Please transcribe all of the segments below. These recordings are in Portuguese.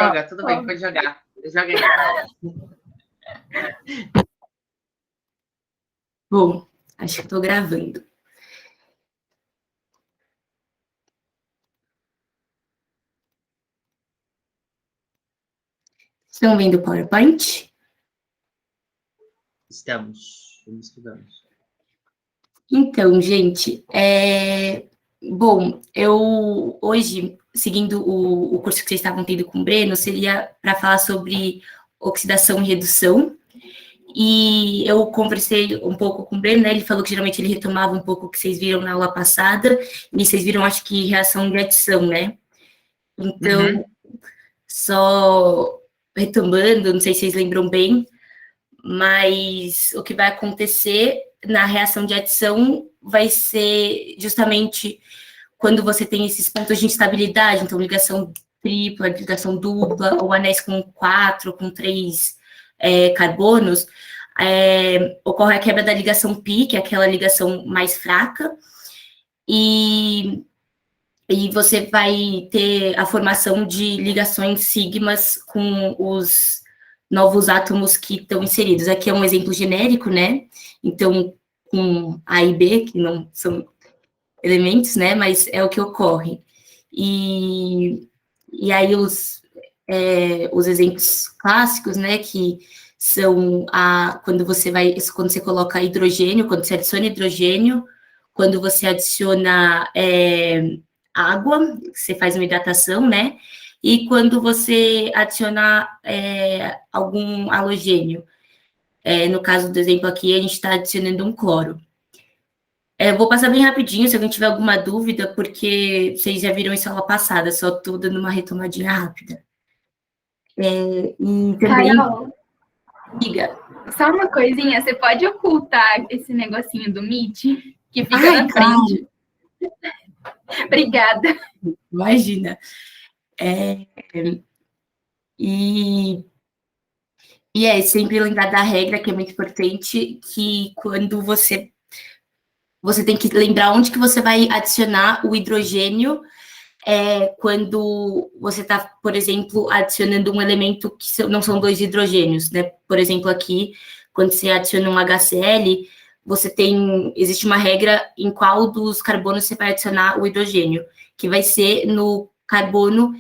joga, tudo bem, pode jogar. Joga aí. Bom, acho que estou gravando. Estão vendo o PowerPoint? Estamos. Então, gente, bom, eu hoje, seguindo o curso que vocês estavam tendo com o Breno, seria para falar sobre oxidação e redução. E eu conversei um pouco com o Breno, né? Ele falou que geralmente ele retomava um pouco o que vocês viram na aula passada, e vocês viram, acho que, reação de adição, né? Então, só retomando, não sei se vocês lembram bem, mas o que vai acontecer na reação de adição vai ser justamente quando você tem esses pontos de instabilidade, então ligação tripla, ligação dupla, ou anéis com 4, com 3 carbonos, ocorre a quebra da ligação π, que é aquela ligação mais fraca, e você vai ter a formação de ligações sigmas com os novos átomos que estão inseridos. Aqui é um exemplo genérico, né? Então, com A e B, que não são elementos, né? Mas é o que ocorre. E aí os exemplos clássicos, né? Que são quando você coloca hidrogênio, quando você adiciona hidrogênio, quando você adiciona água, você faz uma hidratação, né? E quando você adiciona algum halogênio. No caso do exemplo aqui, a gente está adicionando um cloro. Vou passar bem rapidinho, se alguém tiver alguma dúvida, porque vocês já viram isso aula passada, só estou dando uma retomadinha rápida. E também... Carol, diga. Só uma coisinha, você pode ocultar esse negocinho do Meet, que fica na frente? Claro. Obrigada. Imagina. Sempre lembrar da regra, que é muito importante, que quando você tem que lembrar onde que você vai adicionar o hidrogênio quando você está, por exemplo, adicionando um elemento que não são dois hidrogênios, né? Por exemplo, aqui, quando você adiciona um HCl, existe uma regra em qual dos carbonos você vai adicionar o hidrogênio, que vai ser no carbono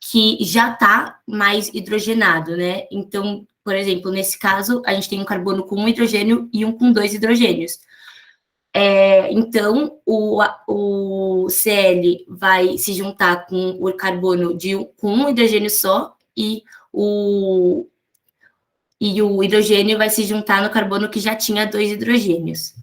que já está mais hidrogenado, né? Então, por exemplo, nesse caso, a gente tem um carbono com um hidrogênio e um com 2 hidrogênios. Então, o Cl vai se juntar com o carbono com um hidrogênio só e o hidrogênio vai se juntar no carbono que já tinha 2 hidrogênios.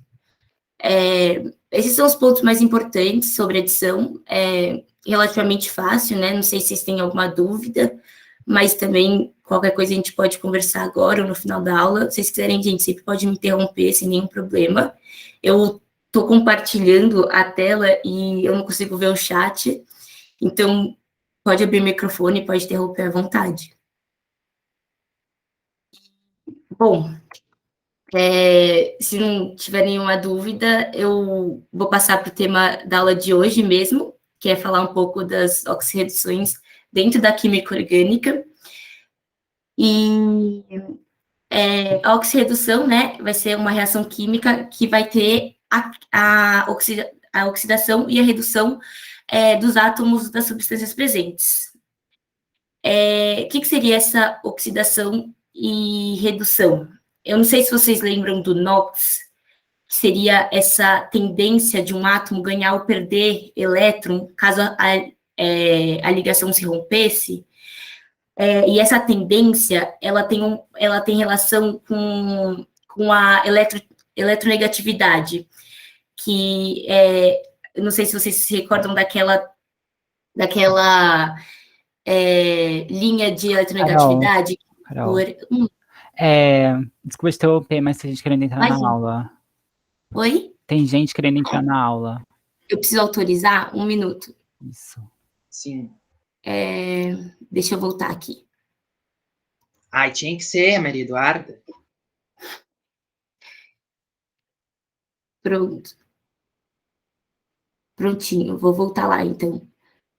Esses são os pontos mais importantes sobre adição. É relativamente fácil, né? Não sei se vocês têm alguma dúvida, mas também qualquer coisa a gente pode conversar agora ou no final da aula. Se vocês quiserem, gente, sempre pode me interromper sem nenhum problema. Eu estou compartilhando a tela e eu não consigo ver o chat, então pode abrir o microfone, pode interromper à vontade. Bom, se não tiver nenhuma dúvida, eu vou passar para o tema da aula de hoje mesmo, que é falar um pouco das oxirreduções dentro da química orgânica. E a oxirredução, né, vai ser uma reação química que vai ter a oxidação e a redução dos átomos das substâncias presentes. O que seria essa oxidação e redução? Eu não sei se vocês lembram do NOx, que seria essa tendência de um átomo ganhar ou perder elétron, caso a ligação se rompesse. E essa tendência, ela tem relação com a eletronegatividade, que eu não sei se vocês se recordam daquela linha de eletronegatividade. Carol. Desculpa te interromper, mas tem gente querendo entrar na aula. Oi? Tem gente querendo entrar na aula. Eu preciso autorizar? 1 minuto. Isso. Sim. Deixa eu voltar aqui. Ai, tinha que ser, Maria Eduarda. Pronto. Prontinho, vou voltar lá, então.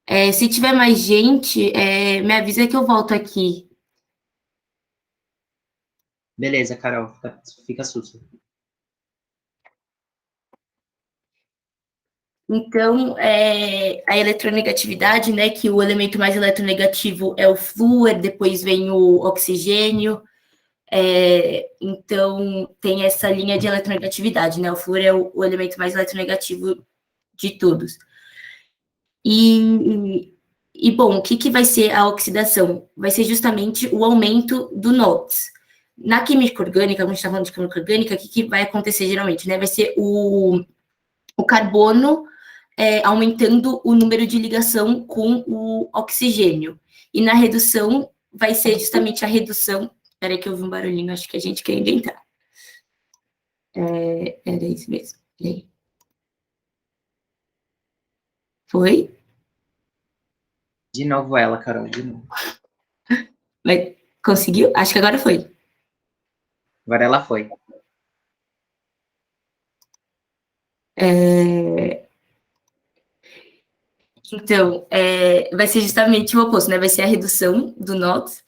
Se tiver mais gente, me avisa que eu volto aqui. Beleza, Carol, fica susto. Então, a eletronegatividade, né, que o elemento mais eletronegativo é o flúor, depois vem o oxigênio, então tem essa linha de eletronegatividade, né, o flúor é o elemento mais eletronegativo de todos. Bom, o que vai ser a oxidação? Vai ser justamente o aumento do NOx. Na química orgânica, quando a gente está falando de química orgânica, o que vai acontecer geralmente, né? Vai ser o carbono aumentando o número de ligação com o oxigênio. E na redução, vai ser justamente a redução... Espera aí que eu ouvi um barulhinho, acho que a gente quer entrar. Era isso mesmo. E aí? Foi? De novo ela, Carol, de novo. Mas conseguiu? Acho que agora foi. Agora ela foi. Então, vai ser justamente o oposto, né? Vai ser a redução do NOx.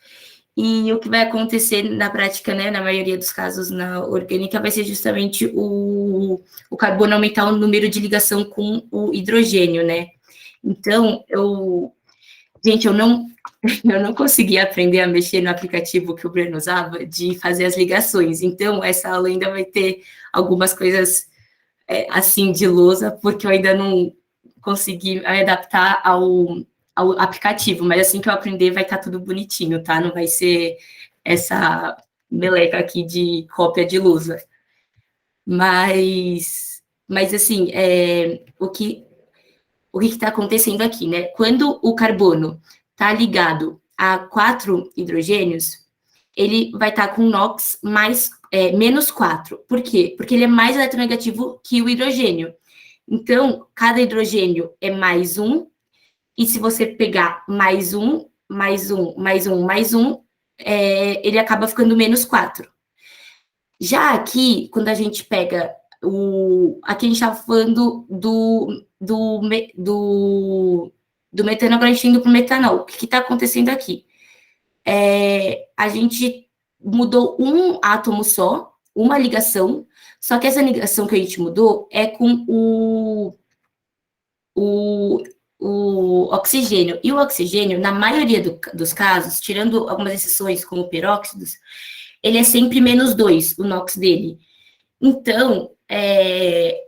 E o que vai acontecer na prática, né, na maioria dos casos na orgânica, vai ser justamente o carbono aumentar o número de ligação com o hidrogênio, né? Então, gente, eu não consegui aprender a mexer no aplicativo que o Breno usava de fazer as ligações. Então, essa aula ainda vai ter algumas coisas assim de lousa, porque eu ainda não consegui me adaptar ao aplicativo, mas assim que eu aprender vai estar tudo bonitinho, tá? Não vai ser essa meleca aqui de cópia de lousa. Mas assim, o que está acontecendo aqui, né? Quando o carbono está ligado a 4 hidrogênios, ele vai estar com NOx menos 4. Por quê? Porque ele é mais eletronegativo que o hidrogênio. Então, cada hidrogênio é mais 1, e se você pegar mais 1, mais 1, mais 1, mais 1, ele acaba ficando menos 4. Já aqui, quando a gente pega aqui a gente está falando do metano, agora a gente indo para o metanol. O que está acontecendo aqui? A gente mudou um átomo só, uma ligação, só que essa ligação que a gente mudou é com o oxigênio. E o oxigênio, na maioria dos casos, tirando algumas exceções, como peróxidos, ele é sempre menos 2, o NOx dele. Então,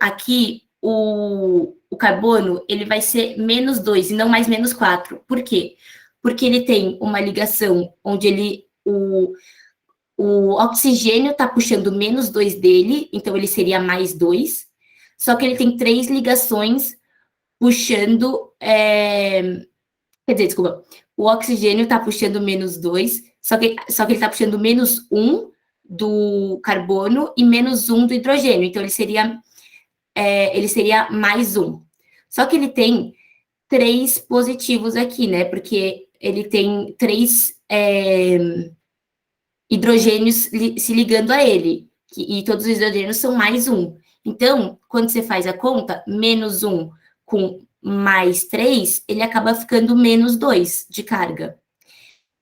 aqui, o carbono, ele vai ser menos 2 e não mais menos 4. Por quê? Porque ele tem uma ligação onde o oxigênio está puxando menos 2 dele, então ele seria mais 2, só que ele tem 3 ligações puxando, quer dizer, desculpa, o oxigênio está puxando menos 2, só que ele está puxando menos 1 do carbono e menos 1 do hidrogênio, então ele seria mais 1. Só que ele tem 3 positivos aqui, né, porque ele tem 3 hidrogênios se ligando a ele, e todos os hidrogênios são mais 1. Então, quando você faz a conta, menos 1 com mais 3, ele acaba ficando menos 2 de carga.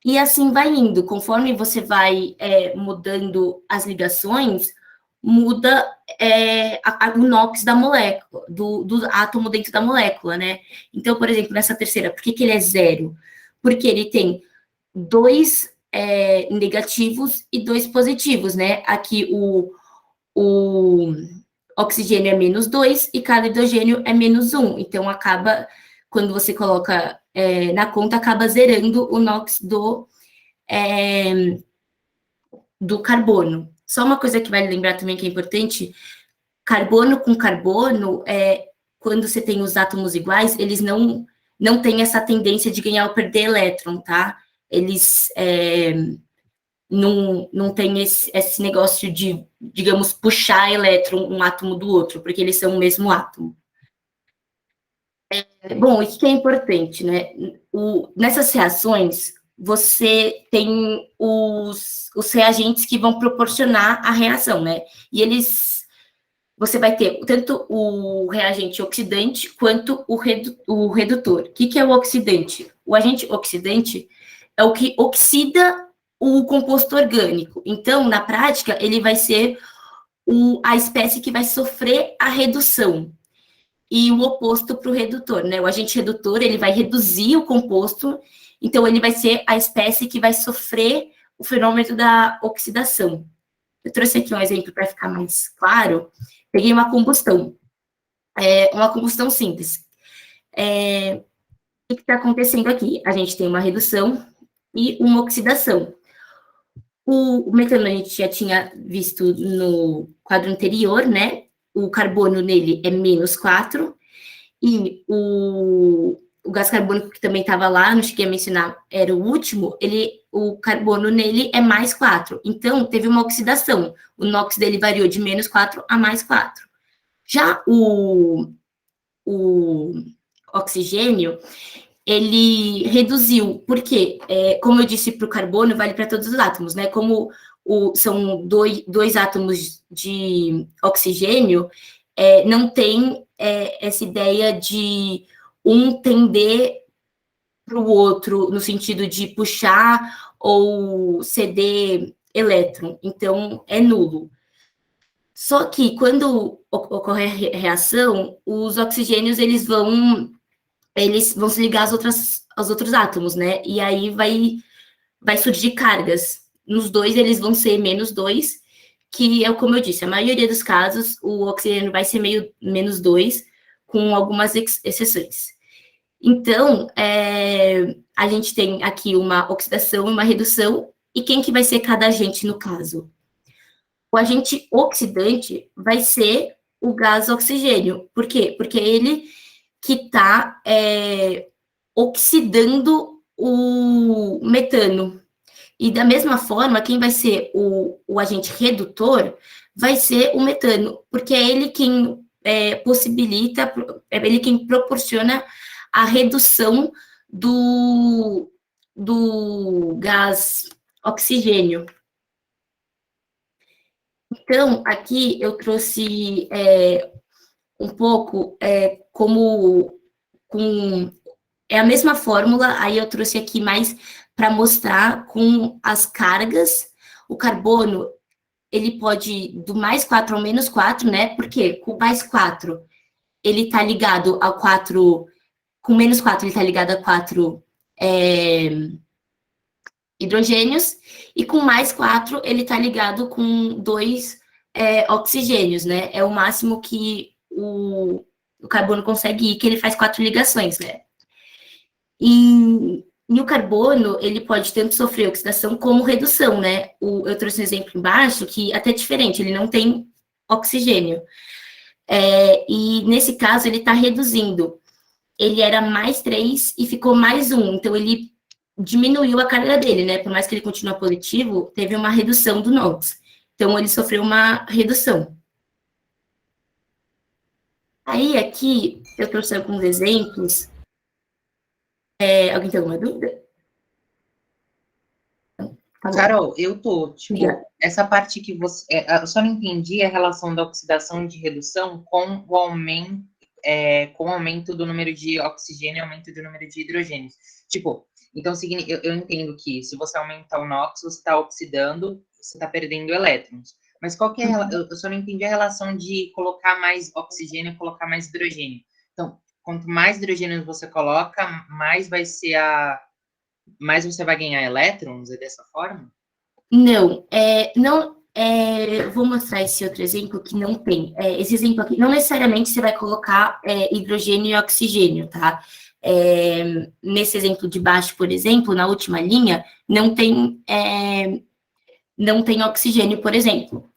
E assim vai indo, conforme você vai mudando as ligações, muda o NOx da molécula, do átomo dentro da molécula, né? Então, por exemplo, nessa terceira, por que ele é 0? Porque ele tem 2 negativos e 2 positivos, né? Aqui o oxigênio é menos 2 e cada hidrogênio é menos 1. Então, acaba, quando você coloca na conta, acaba zerando o NOx do carbono. Só uma coisa que vale lembrar também que é importante, carbono com carbono, quando você tem os átomos iguais, eles não têm essa tendência de ganhar ou perder elétron, tá? Eles não tem esse negócio de, digamos, puxar elétron um átomo do outro, porque eles são o mesmo átomo. Bom, isso que é importante, né? Nessas reações, você tem os reagentes que vão proporcionar a reação, né? E eles você vai ter tanto o reagente oxidante quanto o redutor. O que é o oxidante? O agente oxidante é o que oxida o composto orgânico. Então, na prática, ele vai ser a espécie que vai sofrer a redução. E o oposto para o redutor, né? O agente redutor, ele vai reduzir o composto, então ele vai ser a espécie que vai sofrer o fenômeno da oxidação. Eu trouxe aqui um exemplo para ficar mais claro. Peguei uma combustão simples. O que está acontecendo aqui? A gente tem uma redução e uma oxidação. O metano a gente já tinha visto no quadro anterior, né? O carbono nele é -4, e o gás carbônico que também estava lá, não cheguei a mencionar, era o último, o carbono nele é +4. Então, teve uma oxidação. O NOx dele variou de -4 a +4. Já o oxigênio, ele reduziu, porque, como eu disse para o carbono, vale para todos os átomos, né? Como são dois átomos de oxigênio, não tem essa ideia de um tender para o outro, no sentido de puxar ou ceder elétron. Então, é nulo. Só que, quando ocorre a reação, os oxigênios, eles vão se ligar aos outros átomos, né? E aí vai surgir cargas. Nos dois, eles vão ser -2, que é como eu disse, a maioria dos casos, o oxigênio vai ser -2, com algumas exceções. Então, a gente tem aqui uma oxidação e uma redução, e quem que vai ser cada agente no caso? O agente oxidante vai ser o gás oxigênio. Por quê? Porque ele que está oxidando o metano. E da mesma forma, quem vai ser o agente redutor vai ser o metano, porque é ele quem possibilita, é ele quem proporciona a redução do gás oxigênio. Então, aqui eu trouxe um pouco é a mesma fórmula, aí eu trouxe aqui mais para mostrar com as cargas. O carbono, ele pode ir do +4 ao -4, né? Porque com +4, ele está ligado a 4, com -4, ele está ligado a 4 hidrogênios, e com +4, ele está ligado com 2 oxigênios, né? É o máximo que o carbono consegue ir, que ele faz 4 ligações, né? E o carbono, ele pode tanto sofrer oxidação como redução, né? Eu trouxe um exemplo embaixo, que até é diferente, ele não tem oxigênio. E nesse caso, ele está reduzindo. Ele era +3 e ficou +1, então ele diminuiu a carga dele, né? Por mais que ele continue positivo, teve uma redução do NOx. Então, ele sofreu uma redução. Aí, aqui, eu trouxe alguns exemplos. Alguém tem alguma dúvida? Carol, eu tô, essa parte que você... eu só não entendi a relação da oxidação e de redução com o aumento do número de oxigênio e aumento do número de hidrogênios. Então, eu entendo que se você aumenta o NOx, você está oxidando, você está perdendo elétrons. Mas qual que é eu só não entendi a relação de colocar mais oxigênio e colocar mais hidrogênio. Então, quanto mais hidrogênio você coloca, mais você vai ganhar elétrons, é dessa forma? Não, vou mostrar esse outro exemplo que não tem. Esse exemplo aqui, não necessariamente você vai colocar hidrogênio e oxigênio, tá? Nesse exemplo de baixo, por exemplo, na última linha, não tem oxigênio, por exemplo.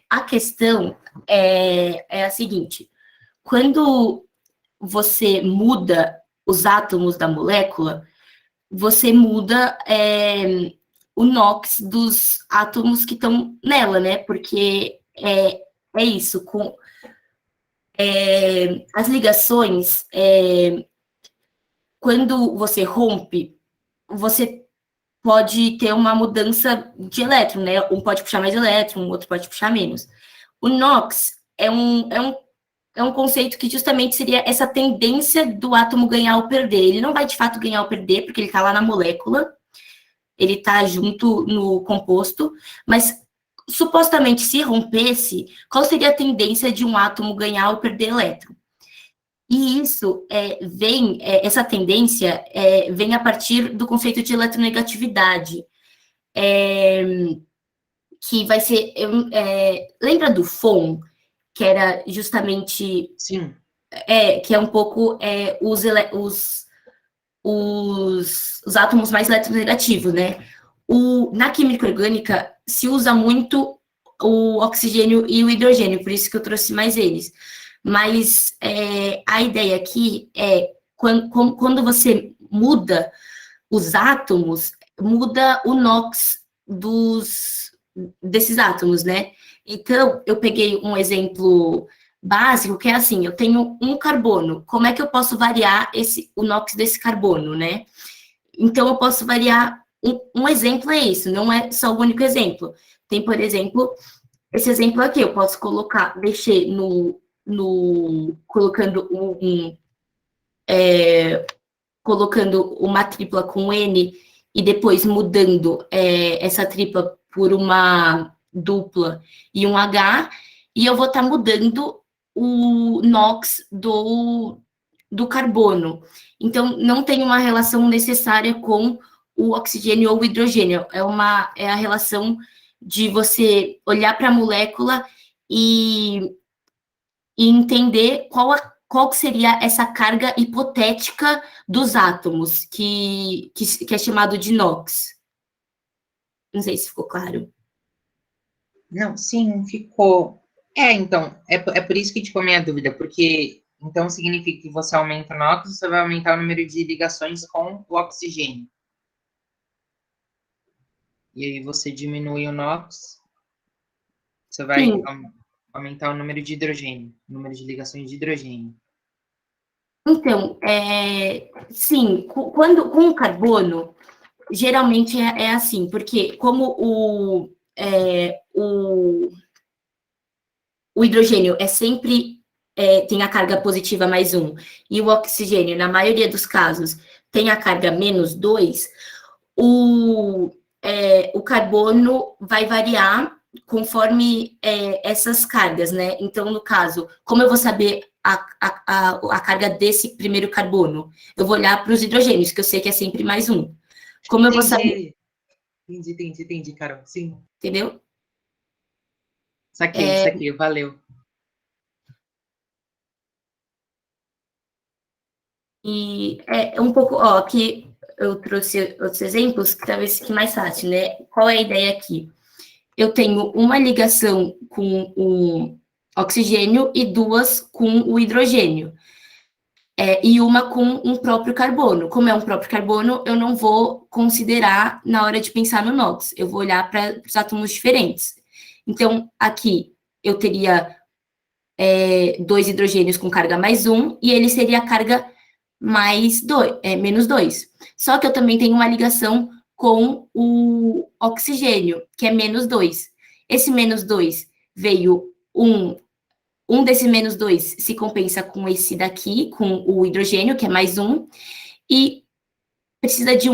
A questão é a seguinte: quando você muda os átomos da molécula, você muda o NOx dos átomos que estão nela, né? Porque é isso, com as ligações, quando você rompe, você pode ter uma mudança de elétron, né? Um pode puxar mais elétron, o outro pode puxar menos. O NOx é um conceito que justamente seria essa tendência do átomo ganhar ou perder. Ele não vai, de fato, ganhar ou perder, porque ele está lá na molécula, ele está junto no composto, mas, supostamente, se rompesse, qual seria a tendência de um átomo ganhar ou perder elétron? E isso essa tendência vem a partir do conceito de eletronegatividade, que vai ser... lembra do FON, que era justamente... Sim. Que é um pouco os átomos mais eletronegativos, né? Na química orgânica, se usa muito o oxigênio e o hidrogênio, por isso que eu trouxe mais eles. Mas a ideia aqui é, quando você muda os átomos, muda o NOx desses átomos, né? Então, eu peguei um exemplo básico, que é assim, eu tenho um carbono, como é que eu posso variar o NOx desse carbono, né? Então, eu posso variar, um exemplo é isso, não é só o único exemplo. Tem, por exemplo, esse exemplo aqui, eu posso mexer colocando uma tripla com N e depois mudando essa tripla por uma dupla e um H, e eu vou estar mudando o NOx do carbono. Então, não tem uma relação necessária com o oxigênio ou o hidrogênio. É a relação de você olhar para a molécula e entender qual seria essa carga hipotética dos átomos, que é chamado de NOx. Não sei se ficou claro. Não, sim, ficou. Então, é por isso que tipo, a minha dúvida, porque então significa que você aumenta o NOx, você vai aumentar o número de ligações com o oxigênio. E aí você diminui o NOx, você vai aumentar o número de hidrogênio, o número de ligações de hidrogênio. Então, sim, com o carbono, geralmente é assim, porque como o hidrogênio sempre tem a carga positiva mais 1, e o oxigênio, na maioria dos casos, tem a carga menos 2, o carbono vai variar conforme essas cargas, né? Então, no caso, como eu vou saber a carga desse primeiro carbono? Eu vou olhar para os hidrogênios, que eu sei que é sempre mais 1. Como eu vou saber... Entendi, Carol, sim. Entendeu? Saquei, valeu. E um pouco, aqui eu trouxe outros exemplos, que talvez fique mais fácil, né? Qual é a ideia aqui? Eu tenho uma ligação com o oxigênio e 2 com o hidrogênio. E uma com um próprio carbono. Como é um próprio carbono, eu não vou considerar na hora de pensar no NOx. Eu vou olhar para os átomos diferentes. Então, aqui eu teria 2 hidrogênios com carga mais 1, e ele seria a carga menos 2. Só que eu também tenho uma ligação com o oxigênio, que é menos 2. Esse menos 2 veio um desse menos 2 se compensa com esse daqui, com o hidrogênio, que é mais 1, e precisa de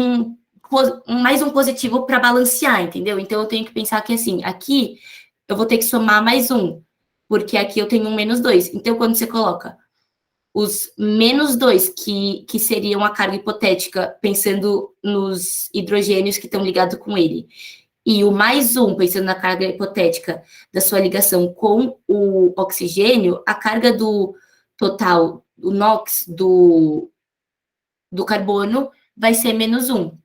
mais um positivo para balancear, entendeu? Então, eu tenho que pensar que, assim, aqui eu vou ter que somar mais 1, porque aqui eu tenho um menos 2. Então, quando você coloca os menos 2, que seriam a carga hipotética, pensando nos hidrogênios que estão ligados com ele, e o mais 1, pensando na carga hipotética da sua ligação com o oxigênio, a carga do total, do NOx, do carbono, vai ser menos 1.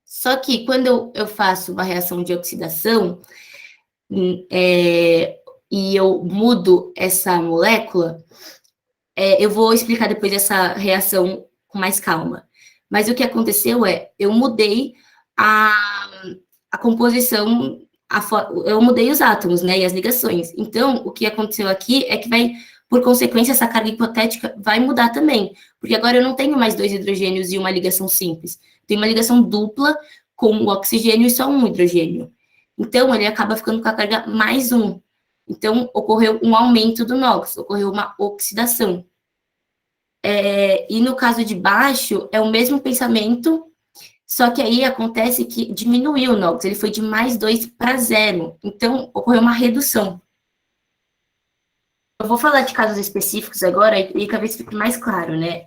Só que, quando eu faço uma reação de oxidação, e eu mudo essa molécula, eu vou explicar depois essa reação com mais calma. Mas o que aconteceu eu mudei a composição, eu mudei os átomos, né, e as ligações. Então, o que aconteceu aqui é que por consequência, essa carga hipotética vai mudar também, porque agora eu não tenho mais 2 hidrogênios e uma ligação simples. Tenho uma ligação dupla com o oxigênio e só um hidrogênio. Então, ele acaba ficando com a carga mais 1. Então, ocorreu um aumento do NOx, ocorreu uma oxidação. E no caso de baixo, é o mesmo pensamento, só que aí acontece que diminuiu o NOx, ele foi de +2 para 0. Então, ocorreu uma redução. Eu vou falar de casos específicos agora, e talvez fique mais claro, né?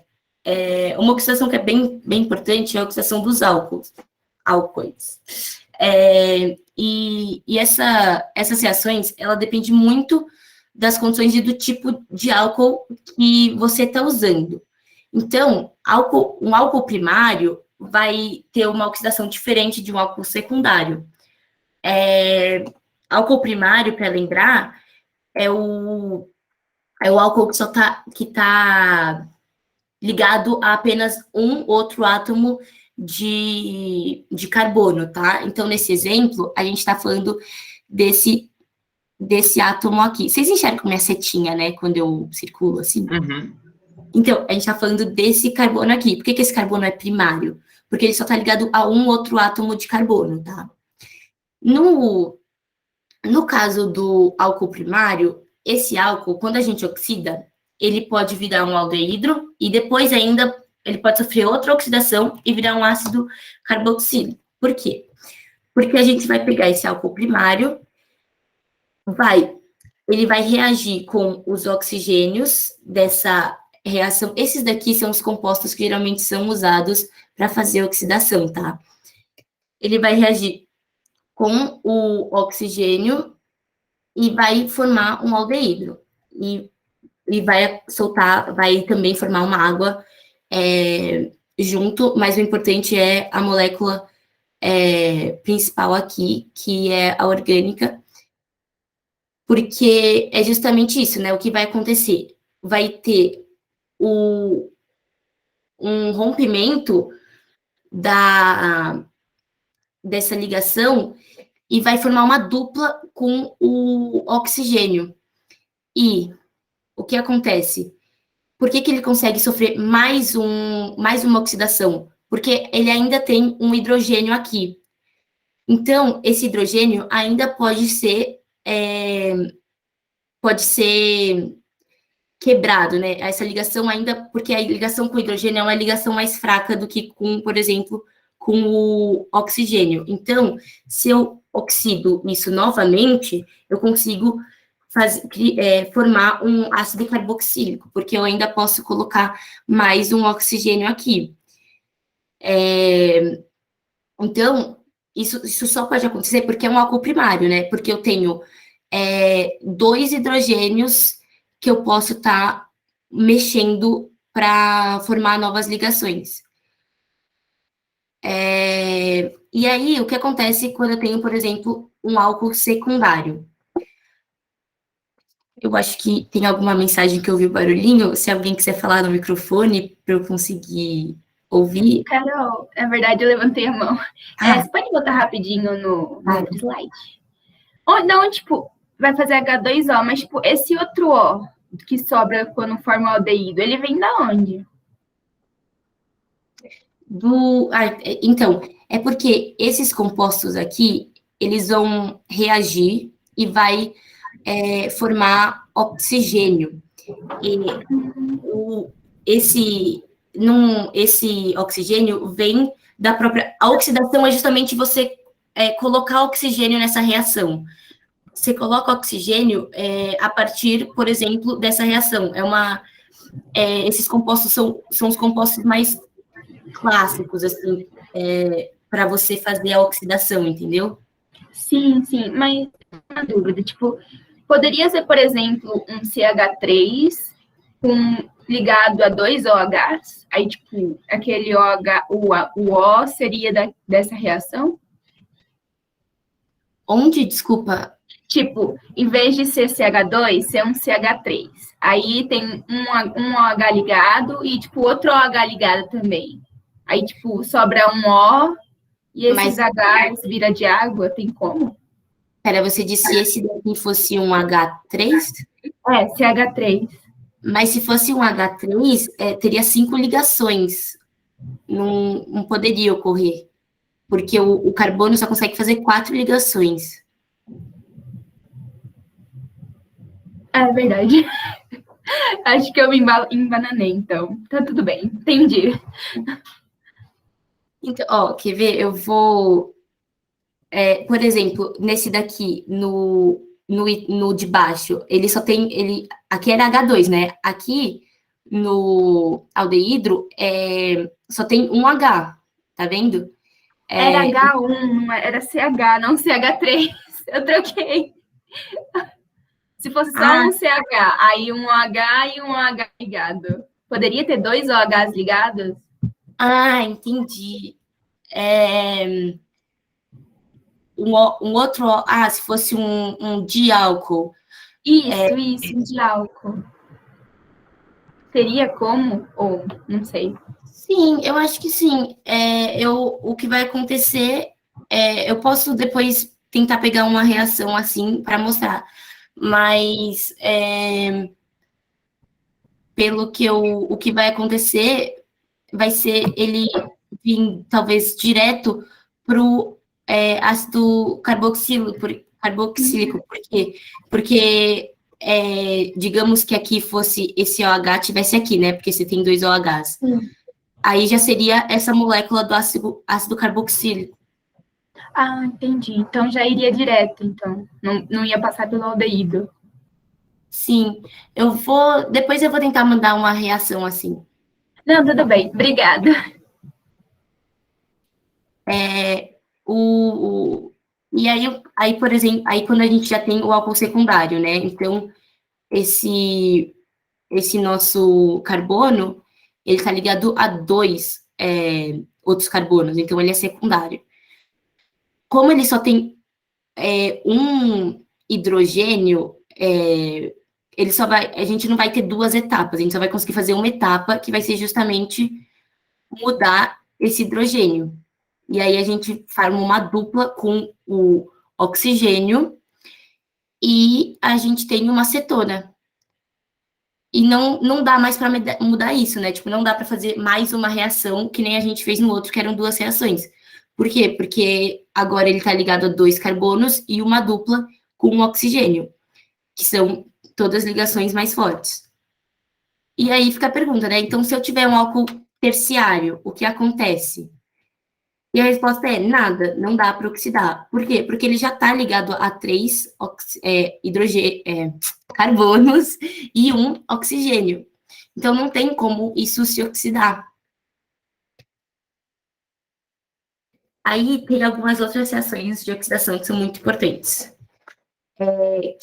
Uma oxidação que é bem importante é a oxidação dos álcoois. E essas reações, ela depende muito das condições e do tipo de álcool que você está usando. Então, um álcool primário vai ter uma oxidação diferente de um álcool secundário. Álcool primário, para lembrar, é o álcool que tá ligado a apenas um outro átomo de carbono, tá? Então, nesse exemplo, a gente está falando desse átomo aqui. Vocês enxergam minha setinha, né? Quando eu circulo assim? Uhum. Então, a gente está falando desse carbono aqui. Por que esse carbono é primário? Porque ele só está ligado a um outro átomo de carbono, tá? No caso do álcool primário, esse álcool, quando a gente oxida, ele pode virar um aldeído e depois ainda ele pode sofrer outra oxidação e virar um ácido carboxílico. Por quê? Porque a gente vai pegar esse álcool primário, ele vai reagir com os oxigênios dessa reação. Esses daqui são os compostos que geralmente são usados para fazer oxidação, tá? Ele vai reagir com o oxigênio e vai formar um aldeído. E vai também formar uma água junto, mas o importante é a molécula principal aqui, que é a orgânica, porque é justamente isso, né? O que vai acontecer? Vai ter um rompimento dessa ligação e vai formar uma dupla com o oxigênio. E o que acontece? Por que ele consegue sofrer mais uma oxidação? Porque ele ainda tem um hidrogênio aqui. Então, esse hidrogênio ainda pode ser quebrado, né? Essa ligação ainda, porque a ligação com o hidrogênio é uma ligação mais fraca do que com, por exemplo, com o oxigênio. Então, se eu oxido isso novamente, eu consigo formar um ácido carboxílico, porque eu ainda posso colocar mais um oxigênio aqui. Então, isso só pode acontecer porque é um álcool primário, né? Porque eu tenho 2 hidrogênios que eu posso estar mexendo para formar novas ligações. E aí, o que acontece quando eu tenho, por exemplo, um álcool secundário? Eu acho que tem alguma mensagem que eu ouvi o barulhinho. Se alguém quiser falar no microfone para eu conseguir ouvir. Carol, na verdade eu levantei a mão. Você pode botar rapidinho no slide? Não, tipo, vai fazer H2O, mas tipo, esse outro O que sobra quando forma o aldeído, ele vem da onde? Então, é porque esses compostos aqui, eles vão reagir e vai formar oxigênio. E esse oxigênio vem da própria... A oxidação é justamente você colocar oxigênio nessa reação. Você coloca oxigênio a partir, por exemplo, dessa reação. Esses compostos são os compostos mais clássicos, assim, para você fazer a oxidação, entendeu? Sim, mas uma dúvida, tipo, poderia ser, por exemplo, um CH3 ligado a 2 OHs, aí, tipo, aquele OH, o O seria dessa reação? Onde, desculpa? Tipo, em vez de ser CH2, ser um CH3. Aí tem um OH ligado e, tipo, outro OH ligado também. Aí, tipo, sobra um O e esses Hs vira de água, tem como? Pera, você disse se esse daqui fosse um H3? CH3. Mas se fosse um H3, teria 5 ligações. Não poderia ocorrer. Porque o carbono só consegue fazer 4 ligações. É verdade. Acho que eu me embananei, então. Tá tudo bem, entendi. Então, ó, quer ver? Eu vou, por exemplo, nesse daqui, no de baixo, ele só tem, aqui era H2, né? Aqui no aldeídro, só tem um H, tá vendo? Era H1, não era CH, não CH3. Eu troquei. Se fosse só um CH, aí um H e um H ligado. Poderia ter dois OHs ligados? Entendi. Um outro, se fosse um diálcool. Isso, de álcool. Teria como? Ou, não sei. Sim, eu acho que sim. O que vai acontecer, eu posso depois tentar pegar uma reação assim para mostrar, mas pelo que o que vai acontecer vai ser ele vir talvez direto para o ácido carboxílico. Por quê? Porque digamos que aqui fosse esse OH tivesse aqui, né? Porque você tem dois OHs. Aí já seria essa molécula do ácido carboxílico. Entendi. Então já iria direto, então. Não ia passar pelo aldeído. Sim, depois eu vou tentar mandar uma reação assim. Não, tudo bem. Obrigada. E aí, por exemplo, aí quando a gente já tem o álcool secundário, né? Então, esse nosso carbono, ele está ligado a dois outros carbonos, então ele é secundário. Como ele só tem um hidrogênio, a gente não vai ter duas etapas, a gente só vai conseguir fazer uma etapa, que vai ser justamente mudar esse hidrogênio. E aí a gente forma uma dupla com o oxigênio e a gente tem uma cetona. E não dá mais para mudar isso, né? Tipo, não dá para fazer mais uma reação que nem a gente fez no outro, que eram duas reações. Por quê? Porque agora ele está ligado a dois carbonos e uma dupla com um oxigênio, que são todas ligações mais fortes. E aí fica a pergunta, né? Então, se eu tiver um álcool terciário, o que acontece? E a resposta é nada, não dá para oxidar. Por quê? Porque ele já está ligado a três carbonos e um oxigênio. Então, não tem como isso se oxidar. Aí tem algumas outras reações de oxidação que são muito importantes.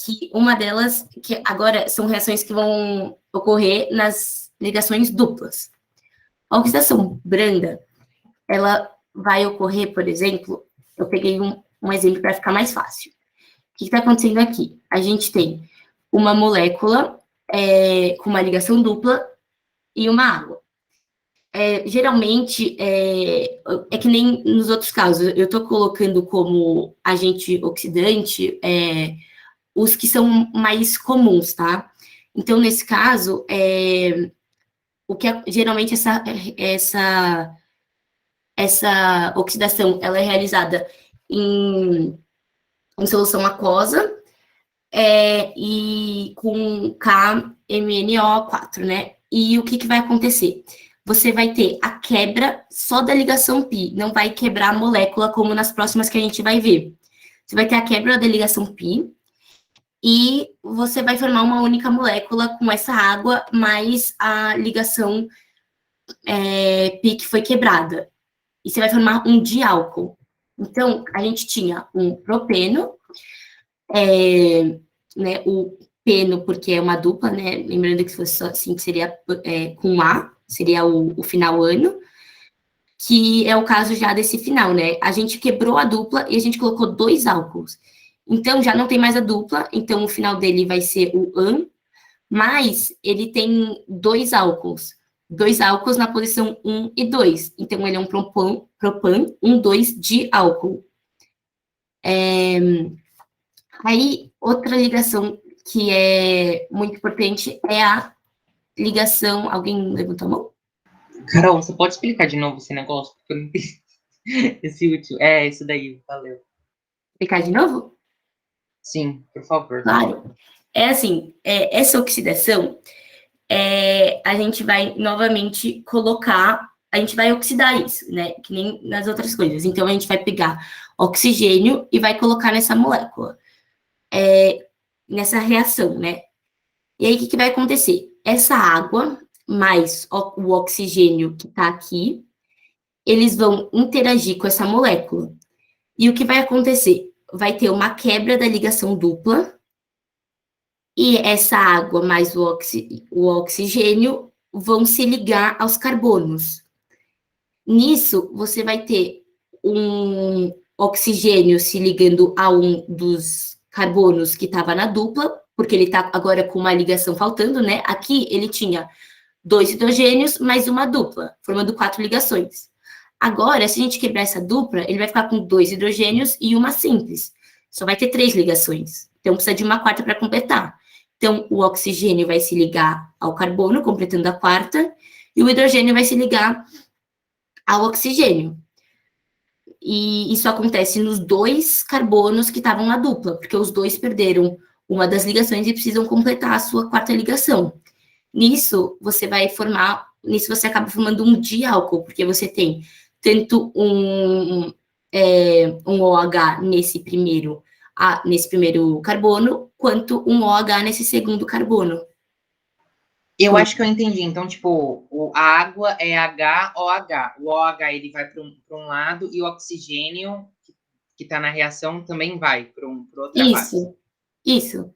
Que uma delas, que agora são reações que vão ocorrer nas ligações duplas. A oxidação branda, ela vai ocorrer, por exemplo, eu peguei um exemplo para ficar mais fácil. O que está acontecendo aqui? A gente tem uma molécula com uma ligação dupla e uma água. Geralmente, é que nem nos outros casos, eu estou colocando como agente oxidante os que são mais comuns, tá? Então, nesse caso, geralmente essa oxidação, ela é realizada em solução aquosa e com KMnO4, né? E o que vai acontecer? Você vai ter a quebra só da ligação pi, não vai quebrar a molécula como nas próximas que a gente vai ver. Você vai ter a quebra da ligação pi e você vai formar uma única molécula com essa água mais a ligação pi que foi quebrada. E você vai formar um diálcool. Então, a gente tinha um propeno, né, o peno, porque é uma dupla, né, lembrando que se fosse só assim, seria com A, seria o final ano, que é o caso já desse final, né, a gente quebrou a dupla e a gente colocou dois álcools. Então, já não tem mais a dupla, então o final dele vai ser o an, mas ele tem dois álcools na posição 1 e 2. Então, ele é um propan 1,2 de álcool. Aí, outra ligação que é muito importante é a ligação... Alguém levantou a mão? Carol, você pode explicar de novo esse negócio? Porque eu não entendi. Esse último. Isso daí, valeu. Explicar de novo? Sim, por favor. Claro. É assim, essa oxidação, a gente vai novamente colocar, a gente vai oxidar isso, né? Que nem nas outras coisas. Então, a gente vai pegar oxigênio e vai colocar nessa molécula, nessa reação, né? E aí, o que vai acontecer? Essa água, mais o oxigênio que está aqui, eles vão interagir com essa molécula. E o que vai acontecer? Vai ter uma quebra da ligação dupla, e essa água mais o oxigênio vão se ligar aos carbonos. Nisso, você vai ter um oxigênio se ligando a um dos carbonos que estava na dupla, porque ele está agora com uma ligação faltando, né? Aqui ele tinha 2 hidrogênios mais uma dupla, formando 4 ligações. Agora, se a gente quebrar essa dupla, ele vai ficar com 2 hidrogênios e uma simples. Só vai ter 3 ligações. Então, precisa de uma quarta para completar. Então, o oxigênio vai se ligar ao carbono, completando a quarta, e o hidrogênio vai se ligar ao oxigênio. E isso acontece nos 2 carbonos que estavam na dupla, porque os 2 perderam uma das ligações e precisam completar a sua quarta ligação. Nisso, você acaba formando um diálcool, porque você tem tanto um OH nesse primeiro carbono, quanto um OH nesse segundo carbono. Eu acho que eu entendi. Então, tipo, a água é HOH. O OH ele vai para um lado e o oxigênio que está na reação também vai para outra parte. Isso.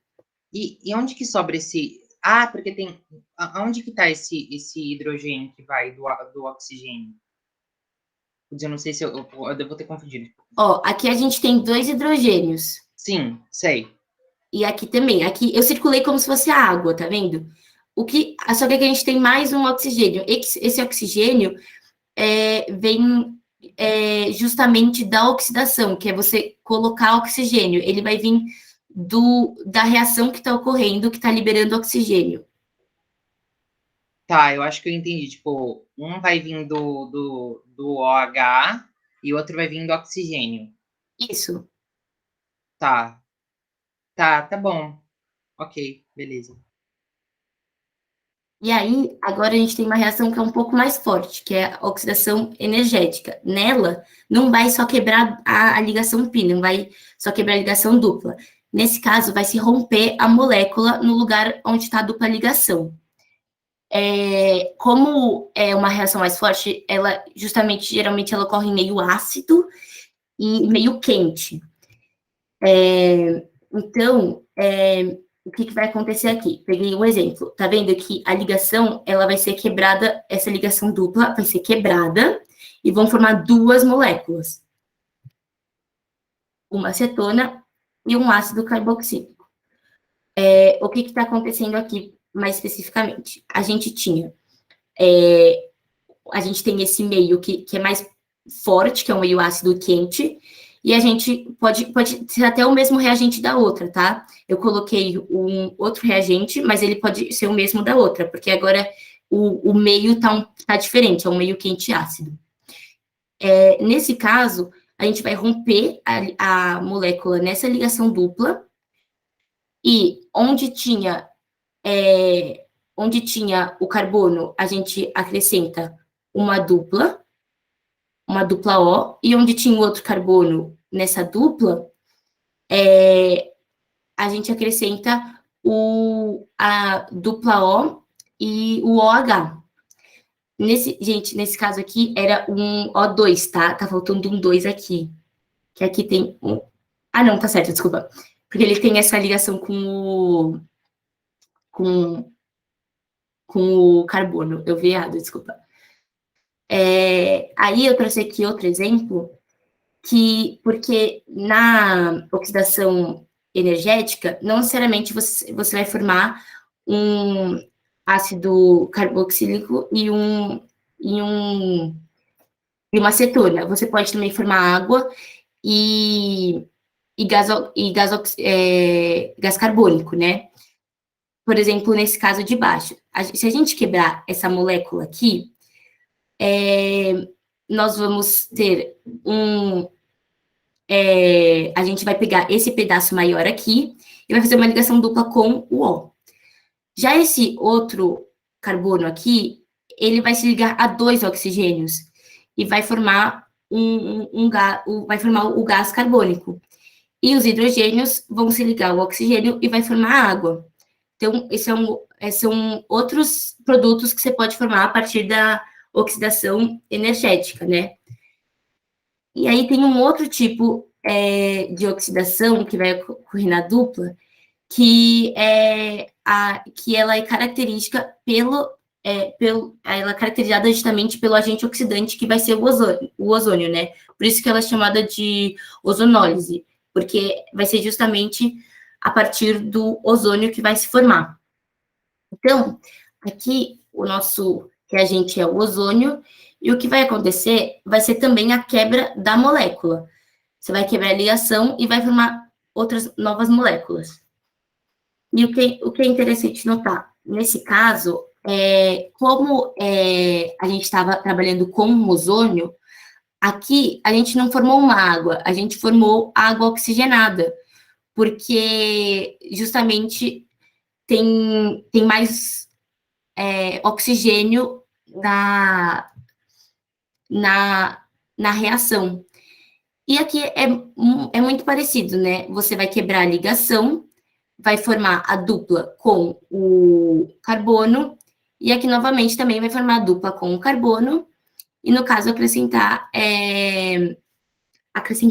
E onde que sobra esse... Ah, porque tem... Onde que está esse hidrogênio que vai do oxigênio? Eu não sei se eu vou ter confundido. Ó, aqui a gente tem 2 hidrogênios. Sim, sei. E aqui também. Aqui eu circulei como se fosse água, tá vendo? Só que aqui a gente tem mais um oxigênio. Esse oxigênio vem justamente da oxidação, que é você colocar oxigênio. Ele vai vir da reação que está ocorrendo, que está liberando oxigênio. Tá, eu acho que eu entendi. Tipo, um vai vir do OH e o outro vai vir do oxigênio. Isso. Tá. Tá bom. Ok, beleza. E aí, agora a gente tem uma reação que é um pouco mais forte, que é a oxidação energética. Nela, não vai só quebrar a ligação pi, não vai só quebrar a ligação dupla. Nesse caso, vai se romper a molécula no lugar onde está a dupla ligação. Como é uma reação mais forte, ela geralmente ela ocorre em meio ácido e meio quente. Então, o que vai acontecer aqui? Peguei um exemplo. Tá vendo que a ligação, ela vai ser quebrada, essa ligação dupla vai ser quebrada e vão formar 2 moléculas. Uma acetona e um ácido carboxílico. O que está acontecendo aqui, mais especificamente? A gente tem esse meio que é mais forte, que é um meio ácido quente, e a gente pode ser até o mesmo reagente da outra, tá? Eu coloquei um outro reagente, mas ele pode ser o mesmo da outra, porque agora o meio tá diferente, é um meio quente ácido. Nesse caso, a gente vai romper a molécula nessa ligação dupla, e onde tinha o carbono, a gente acrescenta uma dupla O, e onde tinha o outro carbono nessa dupla, a gente acrescenta a dupla O e o OH. Nesse caso aqui, era um O2, tá? Tá faltando um 2 aqui. Que aqui tem um... Ah, não, tá certo, desculpa. Porque ele tem essa ligação com o carbono. Eu vi errado, desculpa. Aí eu trouxe aqui outro exemplo, porque na oxidação energética, não necessariamente você vai formar um ácido carboxílico e uma acetona. Você pode também formar água e gás carbônico, né? Por exemplo, nesse caso de baixo. Se a gente quebrar essa molécula aqui, nós vamos ter a gente vai pegar esse pedaço maior aqui e vai fazer uma ligação dupla com o O. Já esse outro carbono aqui, ele vai se ligar a 2 oxigênios e vai formar vai formar o gás carbônico. E os hidrogênios vão se ligar ao oxigênio e vai formar água. Então, esses são outros produtos que você pode formar a partir da oxidação energética, né? E aí tem um outro tipo de oxidação que vai ocorrer na dupla, que ela é característica ela é caracterizada justamente pelo agente oxidante que vai ser o ozônio, né? Por isso que ela é chamada de ozonólise, porque vai ser justamente a partir do ozônio que vai se formar. Então, aqui o nosso reagente é o ozônio, e o que vai acontecer vai ser também a quebra da molécula. Você vai quebrar a ligação e vai formar outras novas moléculas. E o que é interessante notar, nesse caso, como a gente estava trabalhando com ozônio, aqui a gente não formou uma água, a gente formou água oxigenada, porque justamente tem mais oxigênio na reação. E aqui é muito parecido, né? Você vai quebrar a ligação, vai formar a dupla com o carbono, e aqui novamente também vai formar a dupla com o carbono, e no caso acrescentar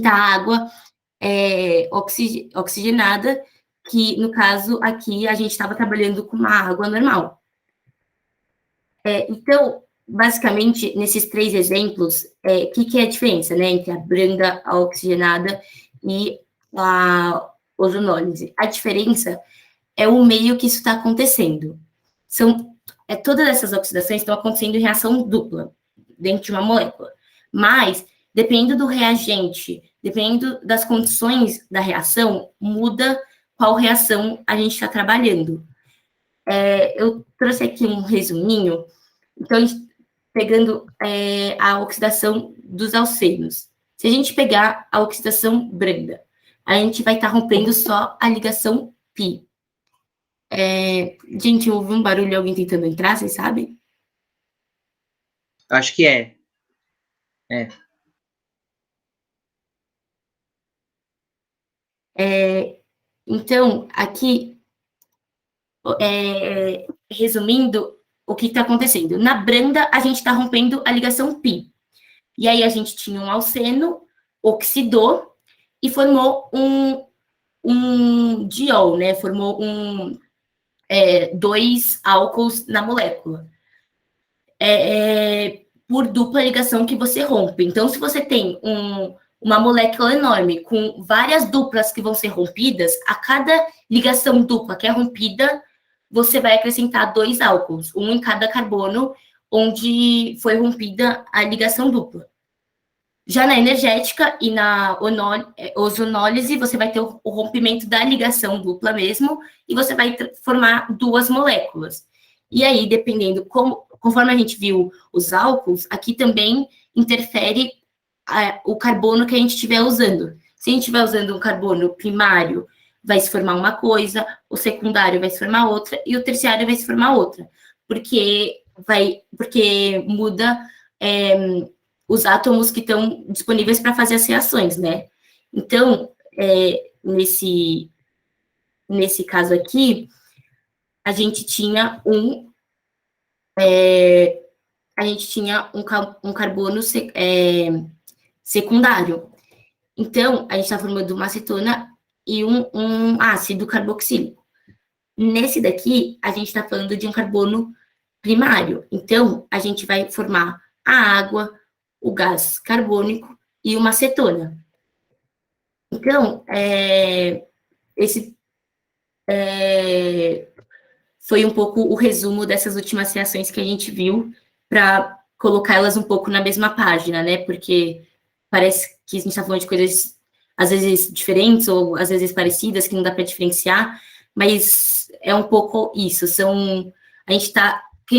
água oxigenada, que no caso aqui a gente estava trabalhando com uma água normal. Então, basicamente, nesses 3 exemplos, que é a diferença, né, entre a branda, a oxigenada e a ozonólise? A diferença é o meio que isso está acontecendo. Todas essas oxidações estão acontecendo em reação dupla, dentro de uma molécula. Mas, dependendo do reagente, dependendo das condições da reação, muda qual reação a gente está trabalhando. Eu trouxe aqui um resuminho. Então, pegando a oxidação dos alcenos. Se a gente pegar a oxidação branda, a gente vai estar rompendo só a ligação π. Gente, eu ouvi um barulho, alguém tentando entrar, vocês sabem? Acho que é. Então, aqui, resumindo, o que está acontecendo? Na branda, a gente está rompendo a ligação π. E aí, a gente tinha um alceno, oxidou e formou um diol, né? Formou 2 álcools na molécula. Por dupla ligação que você rompe. Então, se você tem uma molécula enorme com várias duplas que vão ser rompidas, a cada ligação dupla que é rompida, você vai acrescentar 2 álcools, um em cada carbono, onde foi rompida a ligação dupla. Já na energética e na ozonólise, você vai ter o rompimento da ligação dupla mesmo, e você vai formar 2 moléculas. E aí, dependendo, conforme a gente viu os álcools, aqui também interfere o carbono que a gente estiver usando. Se a gente estiver usando um carbono primário, vai se formar uma coisa, o secundário vai se formar outra, e o terciário vai se formar outra, porque muda os átomos que estão disponíveis para fazer as reações, né? Então, nesse caso aqui, a gente tinha um carbono secundário. Então, a gente está formando uma acetona e um ácido carboxílico. Nesse daqui, a gente está falando de um carbono primário. Então, a gente vai formar a água, o gás carbônico e uma acetona. Então, esse foi um pouco o resumo dessas últimas reações que a gente viu, para colocá-las um pouco na mesma página, né? Porque parece que a gente está falando de coisas, às vezes, diferentes, ou às vezes parecidas, que não dá para diferenciar, mas é um pouco isso. O que a gente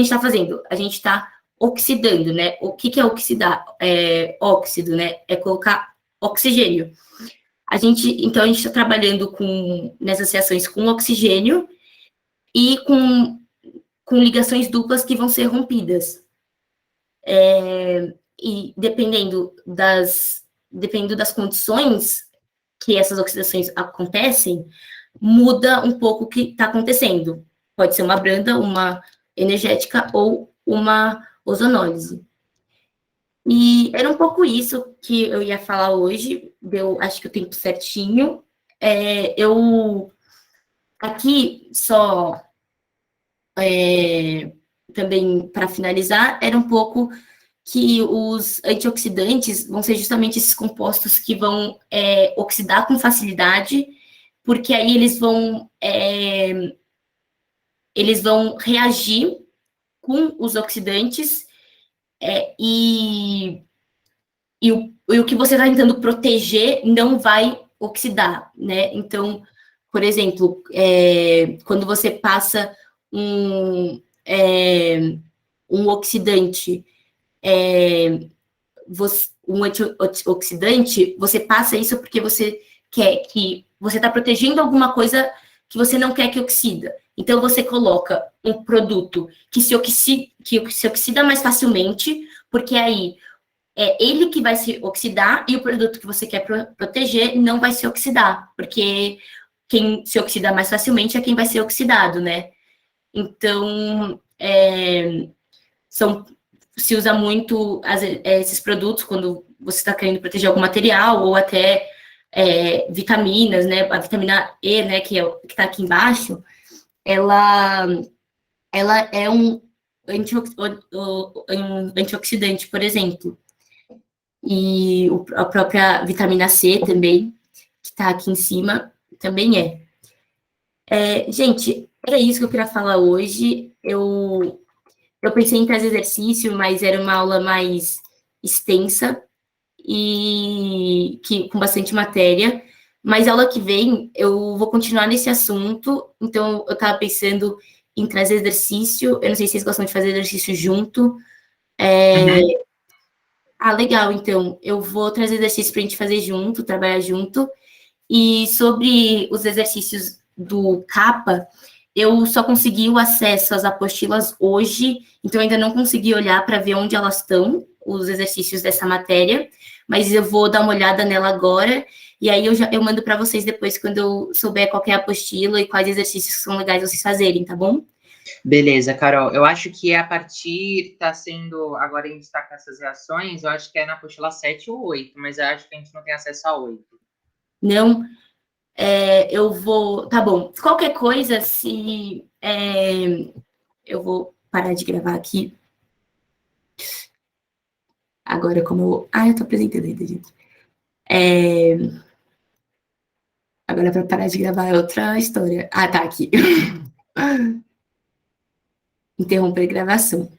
está fazendo? A gente está oxidando, né? O que é oxidar? Óxido, né? É colocar oxigênio. Então, a gente está trabalhando nessas reações com oxigênio e com ligações duplas que vão ser rompidas. E dependendo das condições que essas oxidações acontecem, muda um pouco o que está acontecendo. Pode ser uma branda, uma energética ou uma ozonólise. E era um pouco isso que eu ia falar hoje, deu, acho que o tempo certinho. Eu, aqui, só também para finalizar, era um pouco que os antioxidantes vão ser justamente esses compostos que vão oxidar com facilidade, porque aí eles vão reagir com os oxidantes e o que você está tentando proteger não vai oxidar, né? Então, por exemplo, quando você passa um oxidante, um antioxidante, você passa isso porque você quer que você está protegendo alguma coisa que você não quer que oxida. Então, você coloca um produto que se oxida mais facilmente, porque aí é ele que vai se oxidar e o produto que você quer proteger não vai se oxidar, porque quem se oxida mais facilmente é quem vai ser oxidado, né? Então, se usa muito esses produtos quando você está querendo proteger algum material ou até vitaminas, né? A vitamina E, né, que está aqui embaixo, ela é um antioxidante, por exemplo. E a própria vitamina C também, que está aqui em cima, também é. Gente, era isso que eu queria falar hoje. Eu pensei em trazer exercício, mas era uma aula mais extensa e com bastante matéria. Mas a aula que vem, eu vou continuar nesse assunto. Então, eu estava pensando em trazer exercício. Eu não sei se vocês gostam de fazer exercício junto. Legal, então. Eu vou trazer exercício para a gente fazer junto, trabalhar junto. E sobre os exercícios do CAPA, eu só consegui o acesso às apostilas hoje, então ainda não consegui olhar para ver onde elas estão, os exercícios dessa matéria, mas eu vou dar uma olhada nela agora, e aí eu mando para vocês depois, quando eu souber qual é a apostila e quais exercícios são legais vocês fazerem, tá bom? Beleza, Carol. Eu acho que a partir tá sendo. Agora a gente está com essas reações, eu acho que é na apostila 7 ou 8, mas eu acho que a gente não tem acesso a 8. Não, eu vou. Tá bom. Qualquer coisa, eu vou parar de gravar aqui. Agora, como eu tô apresentando ainda, gente. Agora, para parar de gravar é outra história. Tá aqui. Interromper gravação.